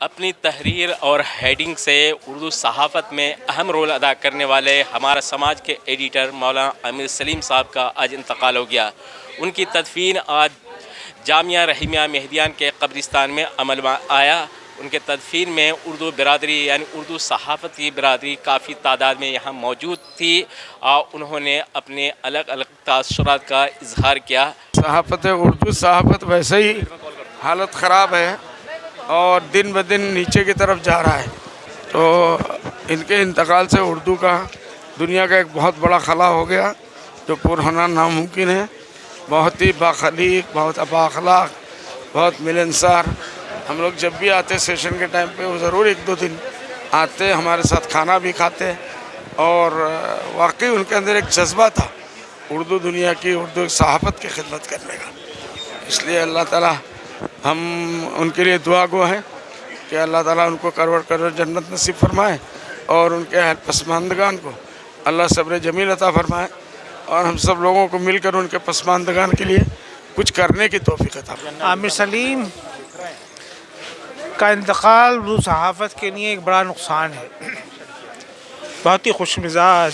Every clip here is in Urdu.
اپنی تحریر اور ہیڈنگ سے اردو صحافت میں اہم رول ادا کرنے والے ہمارا سماج کے ایڈیٹر مولانا عامر سلیم صاحب کا آج انتقال ہو گیا۔ ان کی تدفین آج جامعہ رحیمیہ مہدیان کے قبرستان میں عمل میں آیا۔ ان کے تدفین میں اردو برادری یعنی اردو صحافت کی برادری کافی تعداد میں یہاں موجود تھی اور انہوں نے اپنے الگ الگ تاثرات کا اظہار کیا۔ صحافت اردو صحافت ویسے ہی حالت خراب ہے اور دن بدن نیچے کی طرف جا رہا ہے، تو ان کے انتقال سے اردو کا دنیا کا ایک بہت بڑا خلا ہو گیا جو پورا ہونا ناممکن ہے۔ بہت ہی باخلیق، بہت بااخلاق، بہت ملنسار۔ ہم لوگ جب بھی آتے سیشن کے ٹائم پہ وہ ضرور ایک دو دن آتے، ہمارے ساتھ کھانا بھی کھاتے، اور واقعی ان کے اندر ایک جذبہ تھا اردو دنیا کی، اردو صحافت کی خدمت کرنے کا۔ اس لیے اللہ تعالیٰ ہم ان کے لیے دعا گو ہیں کہ اللہ تعالیٰ ان کو کروڑ کروڑ جنت نصیب فرمائے، اور ان کے اہل پسماندگان کو اللہ صبر جمیل عطا فرمائے، اور ہم سب لوگوں کو مل کر ان کے پسماندگان کے لیے کچھ کرنے کی توفیق عطا فرمائے۔ عامر سلیم کا انتقال اردو صحافت کے لیے ایک بڑا نقصان ہے۔ بہت ہی خوش مزاج،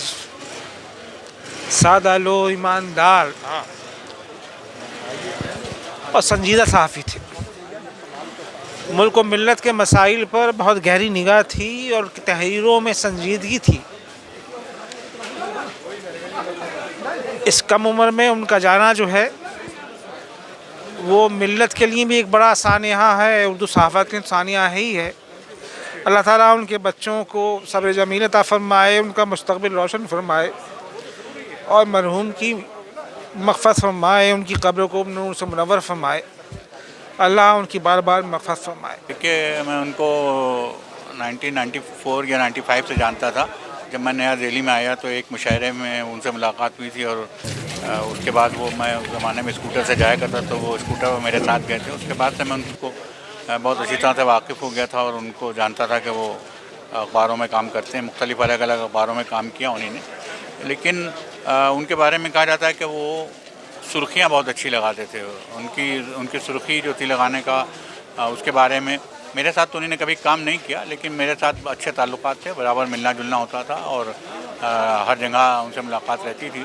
سادہ لو، ایماندار اور سنجیدہ صحافی تھے۔ ملک و ملت کے مسائل پر بہت گہری نگاہ تھی اور تحریروں میں سنجیدگی تھی۔ اس کم عمر میں ان کا جانا جو ہے وہ ملت کے لیے بھی ایک بڑا سانحہ ہے، اردو صحافت کے سانحہ ہی ہے۔ اللہ تعالیٰ ان کے بچوں کو صبر جمیل عطا فرمائے، ان کا مستقبل روشن فرمائے، اور مرحوم کی مغفرت فرمائے، ان کی قبر کو نور سے منور فرمائے۔ اللہ ان کی بار بار مغفرت فرمائے۔ کہ میں ان کو 1994 یا 95 سے جانتا تھا۔ جب میں نیا دہلی میں آیا تو ایک مشاعرے میں ان سے ملاقات ہوئی تھی، اور اس کے بعد وہ میں اس زمانے میں اسکوٹر سے جایا کرتا تو وہ اسکوٹر پر میرے ساتھ گئے تھے۔ اس کے بعد سے میں ان کو بہت اچھی طرح سے واقف ہو گیا تھا، اور ان کو جانتا تھا کہ وہ اخباروں میں کام کرتے ہیں، مختلف الگ الگ اخباروں میں کام کیا انہوں نے۔ لیکن ان کے بارے میں کہا جاتا ہے کہ وہ سرخیاں بہت اچھی لگاتے تھے۔ ان کی سرخی جو تھی لگانے کا، اس کے بارے میں میرے ساتھ تو انہوں نے کبھی کام نہیں کیا، لیکن میرے ساتھ اچھے تعلقات تھے، برابر ملنا جلنا ہوتا تھا، اور ہر جگہ ان سے ملاقات رہتی تھی۔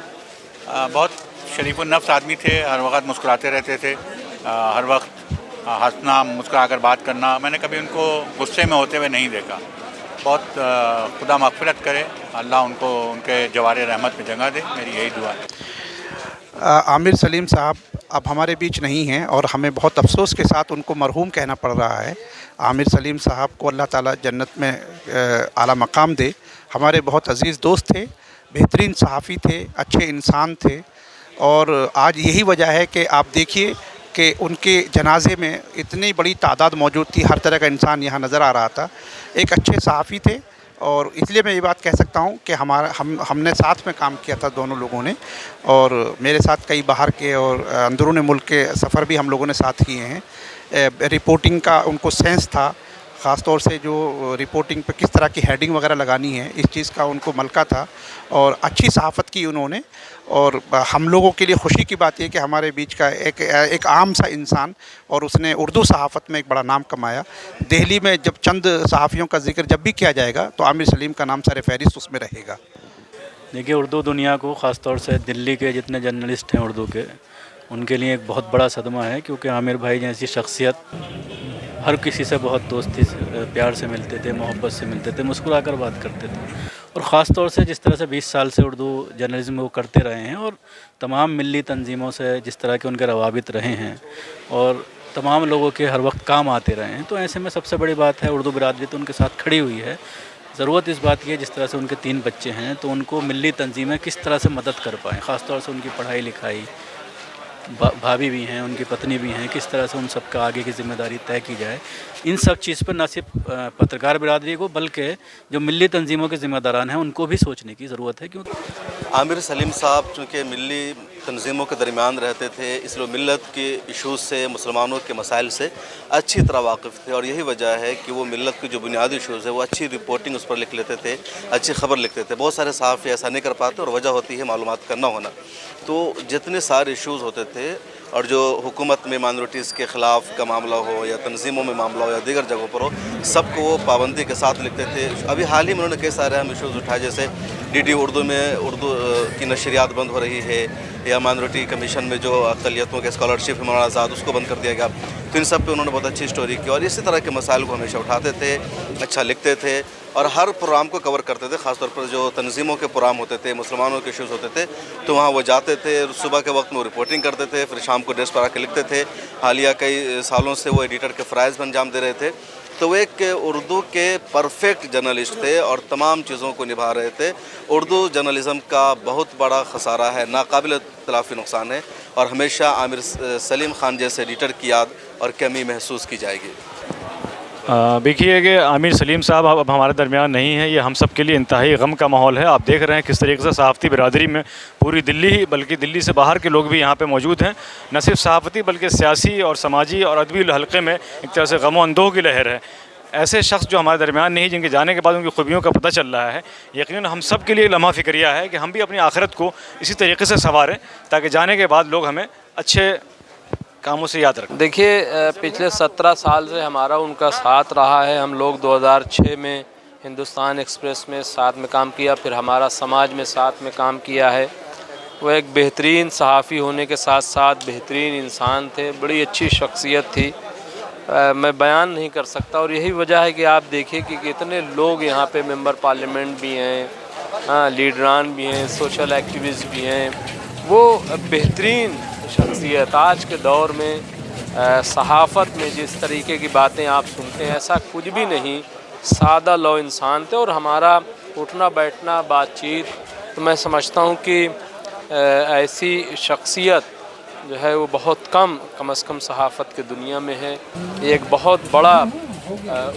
بہت شریف النفس آدمی تھے، ہر وقت مسکراتے رہتے تھے، ہر وقت ہنسنا، مسکرا کر بات کرنا۔ میں نے کبھی ان کو غصے میں ہوتے ہوئے نہیں دیکھا۔ بہت خدا مغفرت کرے، اللہ ان کو ان کے جوار رحمت میں جگہ دے، میری یہی دعا ہے۔ عامر سلیم صاحب اب ہمارے بیچ نہیں ہیں، اور ہمیں بہت افسوس کے ساتھ ان کو مرحوم کہنا پڑ رہا ہے۔ عامر سلیم صاحب کو اللہ تعالیٰ جنت میں اعلیٰ مقام دے۔ ہمارے بہت عزیز دوست تھے، بہترین صحافی تھے، اچھے انسان تھے، اور آج یہی وجہ ہے کہ آپ دیکھیے کہ ان کے جنازے میں اتنی بڑی تعداد موجود تھی، ہر طرح کا انسان یہاں نظر آ رہا تھا۔ ایک اچھے صحافی تھے، اور اس لیے میں یہ بات کہہ سکتا ہوں کہ ہم نے ساتھ میں کام کیا تھا دونوں لوگوں نے، اور میرے ساتھ کئی باہر کے اور اندرون ملک کے سفر بھی ہم لوگوں نے ساتھ کیے ہیں۔ رپورٹنگ کا ان کو سینس تھا، خاص طور سے جو رپورٹنگ پہ کس طرح کی ہیڈنگ وغیرہ لگانی ہے، اس چیز کا ان کو ملکہ تھا، اور اچھی صحافت کی انہوں نے۔ اور ہم لوگوں کے لیے خوشی کی بات یہ کہ ہمارے بیچ کا ایک عام سا انسان، اور اس نے اردو صحافت میں ایک بڑا نام کمایا۔ دہلی میں جب چند صحافیوں کا ذکر جب بھی کیا جائے گا تو عامر سلیم کا نام سر فہرست اس میں رہے گا۔ دیکھیے، اردو دنیا کو، خاص طور سے دلی کے جتنے جرنلسٹ ہیں اردو کے، ان کے لیے ایک بہت بڑا صدمہ ہے، کیونکہ عامر بھائی جیسی شخصیت ہر کسی سے بہت دوستی سے، پیار سے ملتے تھے، محبت سے ملتے تھے، مسکرا کر بات کرتے تھے، اور خاص طور سے جس طرح سے 20 سال سے اردو جرنلزم وہ کرتے رہے ہیں، اور تمام ملی تنظیموں سے جس طرح کے ان کے روابط رہے ہیں، اور تمام لوگوں کے ہر وقت کام آتے رہے ہیں، تو ایسے میں سب سے بڑی بات ہے اردو برادری تو ان کے ساتھ کھڑی ہوئی ہے۔ ضرورت اس بات کی ہے، جس طرح سے ان کے 3 بچے ہیں، تو ان کو ملی تنظیمیں کس طرح سے مدد کر پائیں، خاص طور سے ان کی پڑھائی لکھائی، بھابھی بھی ہیں، ان کی پتنی بھی ہیں، کس طرح سے ان سب کا آگے کی ذمہ داری طے کی جائے۔ ان سب چیز پر نہ صرف پترکار برادری کو، بلکہ جو ملی تنظیموں کے ذمہ داران ہیں ان کو بھی سوچنے کی ضرورت ہے، کیونکہ عامر سلیم صاحب چونکہ ملی تنظیموں کے درمیان رہتے تھے، اس لیے ملت کے ایشوز سے، مسلمانوں کے مسائل سے اچھی طرح واقف تھے، اور یہی وجہ ہے کہ وہ ملت کے جو بنیادی ایشوز ہے وہ اچھی رپورٹنگ اس پر لکھ لیتے تھے، اچھی خبر لکھتے تھے۔ بہت سارے صحافی ایسا نہیں کر پاتے، اور وجہ ہوتی ہے معلومات کا نہ ہونا۔ تو جتنے سارے ایشوز ہوتے تھے اور جو حکومت میں مائنورٹیز کے خلاف کا معاملہ ہو یا تنظیموں میں معاملہ ہو یا دیگر جگہوں پر ہو، سب کو وہ پابندی کے ساتھ لکھتے تھے۔ ابھی حال ہی میں انہوں نے کئی سارے ہم ایشوز اٹھائے، جیسے DD اردو میں اردو کی نشریات بند ہو رہی ہے، یا مائنورٹی کمیشن میں جو اقلیتوں کے اسکالرشپ ہے مولانا آزاد، اس کو بند کر دیا گیا۔ تو ان سب پہ انہوں نے بہت اچھی اسٹوری کی، اور اسی طرح کے مسائل کو ہمیشہ اٹھاتے تھے، اچھا لکھتے تھے، اور ہر پروگرام کو کور کرتے تھے۔ خاص طور پر جو تنظیموں کے پروگرام ہوتے تھے، مسلمانوں کے ایشوز ہوتے تھے، تو وہاں وہ جاتے تھے، صبح کے وقت میں وہ رپورٹنگ کرتے تھے، پھر شام کو ڈیسک پر آ کے لکھتے تھے۔ حالیہ کئی سالوں سے وہ ایڈیٹر کے فرائض میں انجام دے رہے تھے۔ تو وہ ایک اردو کے پرفیکٹ جرنلسٹ تھے اور تمام چیزوں کو نبھا رہے تھے۔ اردو جرنلزم کا بہت بڑا خسارہ ہے، ناقابل تلافی نقصان ہے، اور ہمیشہ عامر سلیم خان جیسے ایڈیٹر کی یاد اور کمی محسوس کی جائے گی۔ دیکھیے کہ عامر سلیم صاحب اب ہمارے درمیان نہیں ہیں، یہ ہم سب کے لیے انتہائی غم کا ماحول ہے۔ آپ دیکھ رہے ہیں کس طریقے سے صحافتی برادری میں پوری دلی ہی بلکہ دلی سے باہر کے لوگ بھی یہاں پہ موجود ہیں، نہ صرف صحافتی بلکہ سیاسی اور سماجی اور ادبی حلقے میں ایک طرح سے غم و اندوہ کی لہر ہے۔ ایسے شخص جو ہمارے درمیان نہیں، جن کے جانے کے بعد ان کی خوبیوں کا پتہ چل رہا ہے، یقیناً ہم سب کے لیے لمحہ فکریہ ہے کہ ہم بھی اپنی آخرت کو اسی طریقے سے سنواریں تاکہ جانے کے بعد لوگ ہمیں اچھے کاموں سے یاد رکھیں۔ دیکھیے پچھلے 17 سال سے ہمارا ان کا ساتھ رہا ہے۔ ہم لوگ 2006 میں ہندوستان ایکسپریس میں ساتھ میں کام کیا، پھر ہمارا سماج میں ساتھ میں کام کیا ہے۔ وہ ایک بہترین صحافی ہونے کے ساتھ ساتھ بہترین انسان تھے، بڑی اچھی شخصیت تھی، میں بیان نہیں کر سکتا۔ اور یہی وجہ ہے کہ آپ دیکھیں کہ کتنے لوگ یہاں پہ ممبر پارلیمنٹ بھی ہیں، لیڈران بھی ہیں، سوشل ایکٹیوسٹ بھی ہیں۔ وہ بہترین شخصیت، آج کے دور میں صحافت میں جس طریقے کی باتیں آپ سنتے ہیں ایسا کچھ بھی نہیں، سادہ لو انسان تھے۔ اور ہمارا اٹھنا بیٹھنا بات چیت، تو میں سمجھتا ہوں کہ ایسی شخصیت جو ہے وہ بہت کم از کم صحافت کی دنیا میں ہے۔ یہ ایک بہت بڑا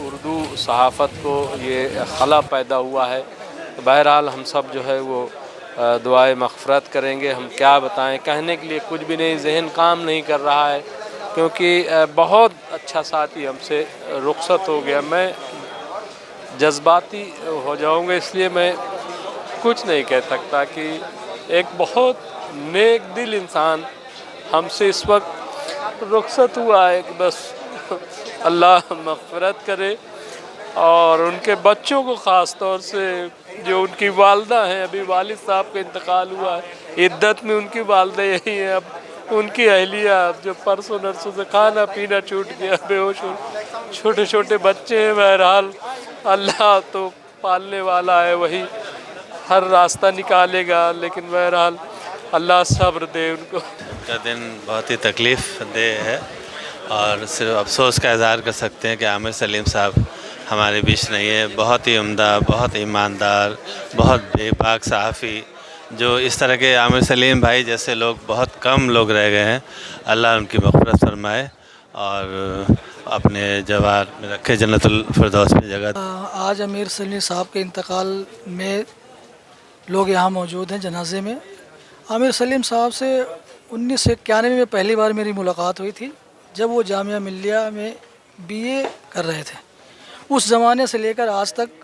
اردو صحافت کو یہ خلا پیدا ہوا ہے۔ تو بہرحال ہم سب جو ہے وہ دعائے مغفرت کریں گے۔ ہم کیا بتائیں، کہنے کے لیے کچھ بھی نہیں، ذہن کام نہیں کر رہا ہے، کیونکہ بہت اچھا ساتھی ہم سے رخصت ہو گیا۔ میں جذباتی ہو جاؤں گا، اس لیے میں کچھ نہیں کہہ سکتا کہ ایک بہت نیک دل انسان ہم سے اس وقت رخصت ہوا ہے، کہ بس اللہ مغفرت کرے۔ اور ان کے بچوں کو خاص طور سے، جو ان کی والدہ ہیں، ابھی والد صاحب کا انتقال ہوا ہے، عدت میں ان کی والدہ یہی ہیں، اب ان کی اہلیہ جو پرسوں نرسوں سے کھانا پینا چھوٹ گیا، بے ہوش ہو، چھوٹے چھوٹے بچے ہیں۔ بہرحال اللہ تو پالنے والا ہے، وہی ہر راستہ نکالے گا، لیکن بہرحال اللہ صبر دے ان کو۔ کا دن بہت ہی تکلیف دہ ہے، اور صرف افسوس کا اظہار کر سکتے ہیں کہ عامر سلیم صاحب ہمارے بیچ نہیں ہے۔ بہت ہی عمدہ، بہت ایماندار، بہت بے باک صحافی، جو اس طرح کے عامر سلیم بھائی جیسے لوگ بہت کم لوگ رہ گئے ہیں۔ اللہ ان کی مغفرت فرمائے اور اپنے جوار میں رکھے، جنت الفردوس میں جگہ۔ آج عامر سلیم صاحب کے انتقال میں لوگ یہاں موجود ہیں جنازے میں۔ عامر سلیم صاحب سے 1991 میں پہلی بار میری ملاقات ہوئی تھی، جب وہ جامعہ ملیہ میں BA کر رہے تھے۔ اس زمانے سے لے کر آج تک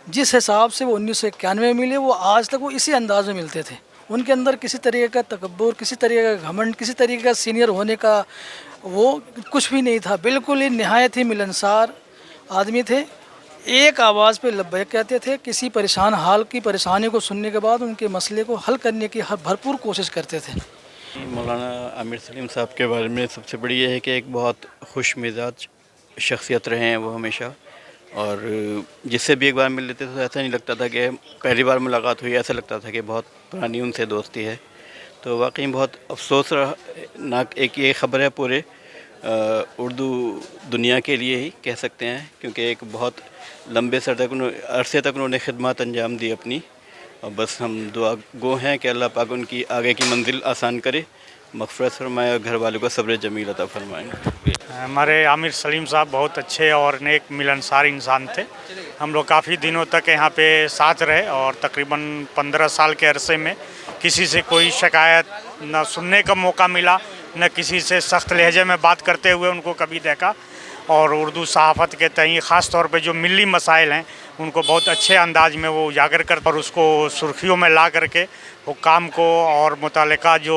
جس حساب سے وہ 1991 میں ملے، وہ آج تک وہ اسی انداز میں ملتے تھے۔ ان کے اندر کسی طریقے کا تکبر، کسی طریقے کا گھمنڈ، کسی طریقے کا سینئر ہونے کا وہ کچھ بھی نہیں تھا۔ بالکل ہی نہایت ہی ملنسار آدمی تھے، ایک آواز پہ لبیک کہتے تھے۔ کسی پریشان حال کی پریشانی کو سننے کے بعد ان کے مسئلے کو حل کرنے کی بھرپور کوشش کرتے تھے۔ مولانا عامر سلیم صاحب کے بارے میں سب سے بڑی یہ ہے کہ ایک بہت خوش مزاج شخصیت رہے ہیں وہ ہمیشہ، اور جس سے بھی ایک بار مل لیتے تو ایسا نہیں لگتا تھا کہ پہلی بار ملاقات ہوئی، ایسا لگتا تھا کہ بہت پرانی ان سے دوستی ہے۔ تو واقعی بہت افسوس ناک ایک یہ خبر ہے پورے اردو دنیا کے لیے ہی کہہ سکتے ہیں، کیونکہ ایک بہت لمبے عرصے تک انہوں نے خدمات انجام دی اپنی، اور بس ہم دعا گو ہیں کہ اللہ پاک ان کی آگے کی منزل آسان کرے، مغفرت فرمائے اور گھر والوں کو صبر جمیل عطا فرمائیں۔ ہمارے عامر سلیم صاحب بہت اچھے اور نیک ملنسار انسان تھے۔ ہم لوگ کافی دنوں تک یہاں پہ ساتھ رہے، اور تقریباً 15 سال کے عرصے میں کسی سے کوئی شکایت نہ سننے کا موقع ملا، نہ کسی سے سخت لہجے میں بات کرتے ہوئے ان کو کبھی دیکھا۔ اور اردو صحافت کے تئیں خاص طور پہ جو ملی مسائل ہیں ان کو بہت اچھے انداز میں وہ اجاگر کر، اور اس کو سرخیوں میں لا کر کے حکام کو اور متعلقہ جو